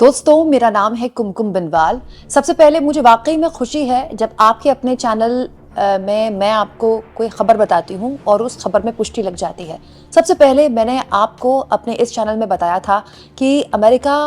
दोस्तों, मेरा नाम है कुमकुम बिनवाल। सबसे पहले मुझे वाकई में खुशी है जब आपके अपने चैनल में मैं आपको कोई खबर बताती हूँ और उस खबर में पुष्टि लग जाती है। सबसे पहले मैंने आपको अपने इस चैनल में बताया था कि अमेरिका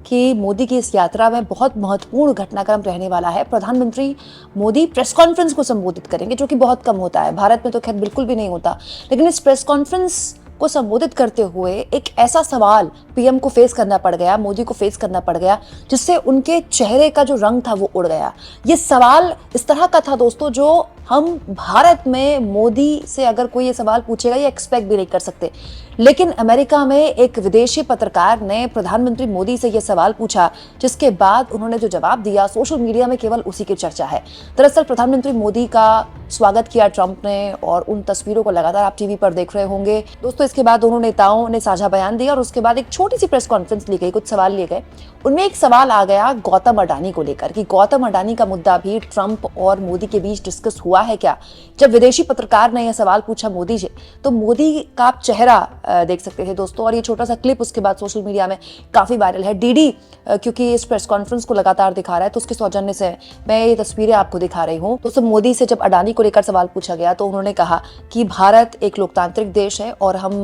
की मोदी की इस यात्रा में बहुत महत्वपूर्ण घटनाक्रम रहने वाला है। प्रधानमंत्री मोदी प्रेस कॉन्फ्रेंस को संबोधित करेंगे, जो कि बहुत कम होता है, भारत में तो खैर बिल्कुल भी नहीं होता। लेकिन इस प्रेस कॉन्फ्रेंस को संबोधित करते हुए एक ऐसा सवाल पीएम को फेस करना पड़ गया, मोदी को फेस करना पड़ गया, जिससे उनके चेहरे का जो रंग था वो उड़ गया। ये सवाल इस तरह का था दोस्तों, जो हम भारत में मोदी से अगर कोई ये सवाल पूछेगा ये एक्सपेक्ट भी नहीं कर सकते। लेकिन अमेरिका में एक विदेशी पत्रकार ने प्रधानमंत्री मोदी से ये सवाल पूछा, जिसके बाद उन्होंने जो जवाब दिया, सोशल मीडिया में केवल उसी की चर्चा है। दरअसल प्रधानमंत्री मोदी का स्वागत किया ट्रंप ने, और उन तस्वीरों को लगातार आप टीवी पर देख रहे होंगे दोस्तों। इसके बाद दोनों नेताओं ने साझा बयान दिया और उसके बाद एक छोटी सी प्रेस कॉन्फ्रेंस ली गई, कुछ सवाल लिए गए। उनमें एक सवाल आ गया गौतम अडानी को लेकर कि गौतम अडानी का मुद्दा भी ट्रंप और मोदी के बीच डिस्कस हुआ है क्या। जब विदेशी पत्रकार ने यह सवाल पूछा मोदी से, तो मोदी का आप चेहरा देख सकते थे दोस्तों। और ये छोटा सा क्लिप उसके बाद सोशल मीडिया में काफी वायरल है। डीडी क्योंकि इस प्रेस कॉन्फ्रेंस को लगातार दिखा रहा है, तो उसके सौजन्य से मैं ये तस्वीरें आपको दिखा रही हूँ। दोस्तों, मोदी से जब अडानी को लेकर सवाल पूछा गया तो उन्होंने कहा कि भारत एक लोकतांत्रिक देश है और हम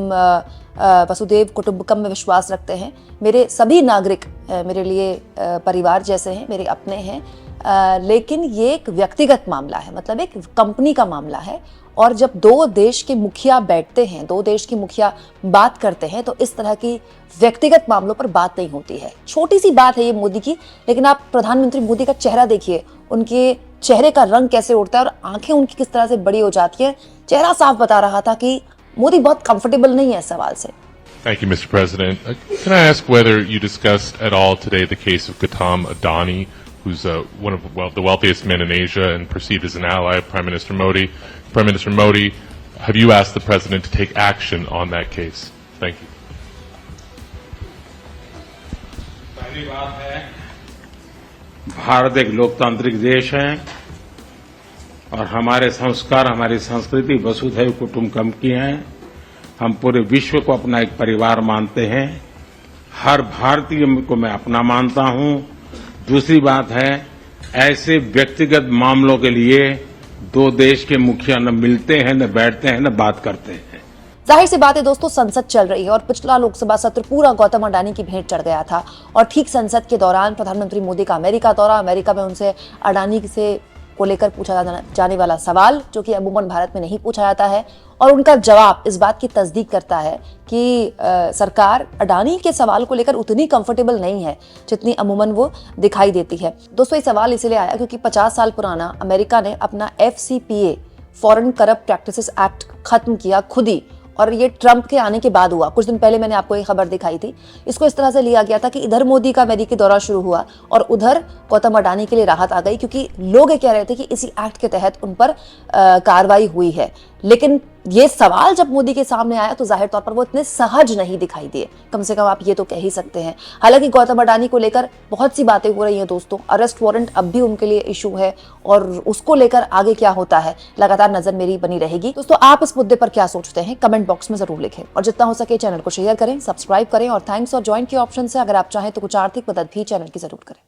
वसुदेव कुटुंबकम में विश्वास रखते हैं। मेरे सभी नागरिक मेरे लिए परिवार जैसे हैं, मेरे अपने हैं। लेकिन ये एक व्यक्तिगत मामला है, मतलब एक कंपनी का मामला है। और जब दो देश के मुखिया बैठते हैं, दो देश के मुखिया बात करते हैं, तो इस तरह की व्यक्तिगत मामलों पर बात नहीं होती है। छोटी सी बात है ये मोदी की, लेकिन आप प्रधानमंत्री मोदी का चेहरा देखिए, उनके चेहरे का रंग कैसे उड़ता है और आंखें उनकी किस तरह से बड़ी हो जाती है। चेहरा साफ बता रहा था कि मोदी बहुत कंफर्टेबल नहीं है इस सवाल से। Thank you, Mr. President. Can I ask whether you discussed at all today the case of Gautam Adani, who's one of the wealthiest men in Asia and perceived as an ally of Prime Minister Modi? Prime Minister Modi, have you asked the President to take action on that case? Thank you. पहली बात है, भारत एक लोकतांत्रिक देश है और हमारे संस्कार, हमारी संस्कृति वसुधैव कुटुंबकम की है। हम पूरे विश्व को अपना एक परिवार मानते हैं। हर भारतीय को मैं अपना मानता हूं। दूसरी बात है, ऐसे व्यक्तिगत मामलों के लिए दो देश के मुखिया न मिलते हैं, न बैठते हैं, न बात करते हैं। जाहिर सी बात है दोस्तों, संसद चल रही है और पिछला लोकसभा सत्र पूरा गौतम अडानी की भेंट चढ़ गया था। और ठीक संसद के दौरान प्रधानमंत्री मोदी का अमेरिका दौरा, अमेरिका में उनसे अडानी से को लेकर पूछा जाने वाला सवाल, जो कि अमूमन भारत में नहीं पूछा जाता है, और उनका जवाब इस बात की तस्दीक करता है कि सरकार अडानी के सवाल को लेकर उतनी कंफर्टेबल नहीं है जितनी अमूमन वो दिखाई देती है। दोस्तों, ये सवाल इसलिए आया क्योंकि 50 साल पुराना अमेरिका ने अपना FCPA foreign corrupt practices act खत्म किया खुद ही, और ये ट्रंप के आने के बाद हुआ। कुछ दिन पहले मैंने आपको ये खबर दिखाई थी। इसको इस तरह से लिया गया था कि इधर मोदी का अमेरिकी दौरा शुरू हुआ और उधर गौतम अडानी के लिए राहत आ गई, क्योंकि लोग ये कह रहे थे कि इसी एक्ट के तहत उन पर कार्रवाई हुई है। लेकिन ये सवाल जब मोदी के सामने आया तो जाहिर तौर पर वो इतने सहज नहीं दिखाई दिए, कम से कम आप ये तो कह ही सकते हैं। हालांकि गौतम अडानी को लेकर बहुत सी बातें हो रही हैं दोस्तों। अरेस्ट वारंट अब भी उनके लिए इशू है और उसको लेकर आगे क्या होता है लगातार नजर मेरी बनी रहेगी। दोस्तों, आप इस मुद्दे पर क्या सोचते हैं कमेंट बॉक्स में जरूर लिखें, और जितना हो सके चैनल को शेयर करें, सब्सक्राइब करें, और थैंक्स और ज्वाइन के ऑप्शन से अगर आप चाहें तो कुछ आर्थिक मदद भी चैनल की जरूर करें।